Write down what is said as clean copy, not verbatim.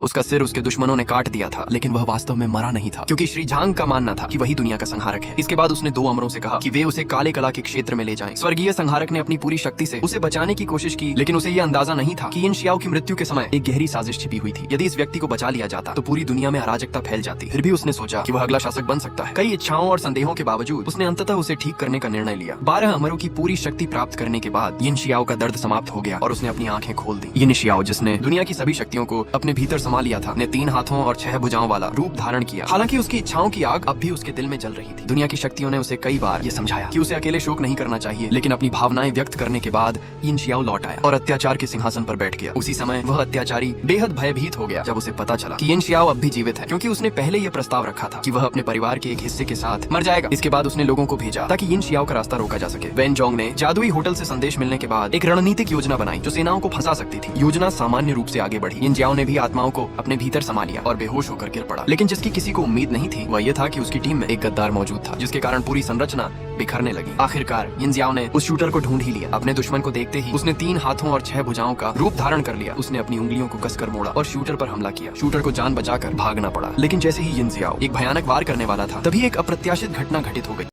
उसका सिर उसके दुश्मनों ने काट दिया था, लेकिन वह वास्तव में मरा नहीं था, क्योंकि श्री झांग का मानना था कि वही दुनिया का संहारक है। इसके बाद उसने 2 अमरों से कहा कि वे उसे काले कला के क्षेत्र में ले जाएं। स्वर्गीय संहारक ने अपनी पूरी शक्ति से उसे बचाने की कोशिश की, लेकिन उसे यह अंदाजा नहीं था कि इन शियाओ की मृत्यु के समय एक गहरी साजिश छिपी हुई थी। यदि इस व्यक्ति को बचा लिया जाता तो पूरी दुनिया में अराजकता फैल जाती। फिर भी उसने सोचा कि वह अगला शासक बन सकता है। कई इच्छाओं और संदेहों के बावजूद उसने अंततः उसे ठीक करने का निर्णय लिया। 12 अमरों की पूरी शक्ति प्राप्त करने के बाद यिन शियाओ का दर्द समाप्त हो गया और उसने अपनी आंखें खोल दी। यिन शियाओ, जिसने दुनिया की सभी शक्तियों को अपने भीतर समा लिया था, ने 3 हाथों और 6 भुजाओं वाला रूप धारण किया। हालांकि उसकी इच्छाओं की आग अब भी उसके दिल में जल रही थी। दुनिया की शक्तियों ने उसे कई बार ये समझाया कि उसे अकेले शोक नहीं करना चाहिए, लेकिन अपनी भावनाएं व्यक्त करने के बाद यिन शियाओ लौट आया और अत्याचार के सिंहासन पर बैठ गया। उसी समय वह अत्याचारी बेहद भयभीत हो गया जब उसे पता चला कि यिन शियाओ अब भी जीवित है, क्योंकि उसने पहले यह प्रस्ताव रखा था कि वह अपने परिवार के एक हिस्से के साथ मर जाएगा। इसके बाद उसने लोगों को भेजा ताकि यिन शियाओ का रास्ता रोका जा सके। वेन जोंग ने जादुई होटल से संदेश मिलने के बाद एक रणनीतिक योजना बनाई जो सेनाओं को फंसा सकती थी। योजना सामान्य रूप से आगे बढ़ी। यिन शियाओ ने भी आत्माओं को अपने भीतर समा लिया और बेहोश होकर गिर पड़ा। लेकिन जिसकी किसी को उम्मीद नहीं थी वह यह था कि उसकी टीम में एक गद्दार मौजूद था, जिसके कारण पूरी संरचना बिखरने लगी। आखिरकार यिन शियाओ ने उस शूटर को ढूंढ ही लिया। अपने दुश्मन को देखते ही उसने 3 हाथों और 6 भुजाओं का रूप धारण कर लिया। उसने अपनी उंगलियों को कसकर मोड़ा और शूटर पर हमला किया। शूटर को जान बचाकर भागना पड़ा, लेकिन जैसे ही यिन शियाओ एक भयानक वार करने वाला था, तभी एक अप्रत्याशित घटना घटित हो गई।